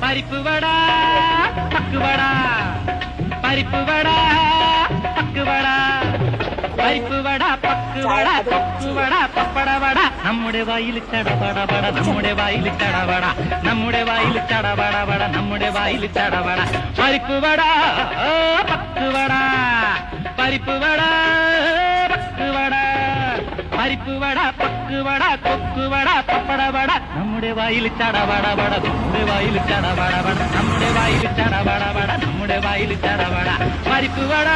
പരിപ്പ് വട പക്കുവട പരിപ്പ് വട പക്കുവട പരിപ്പ് വട പക്കുവട കൊക്കുവട പപ്പടവട നമ്മുടെ വായിൽ ചടപടപട നമ്മുടെ വായിൽ ചടവട നമ്മുടെ വായിൽ ചടപടപട നമ്മുടെ വായിൽ ചടവട പരിപ്പ് വട പക്കുവട പരിപ്പ് വട പക്കുവട പരിപ്പ് വട പക്കുവട കൊക്കുവട പപ്പടവട നമ്മുടെ വായിൽ ചടപടപട നമ്മുടെ വായിൽ ചടപടപട നമ്മുടെ വായിൽ ചടപടപട നമ്മുടെ വായിൽ ചടപട പരിപ്പ് വട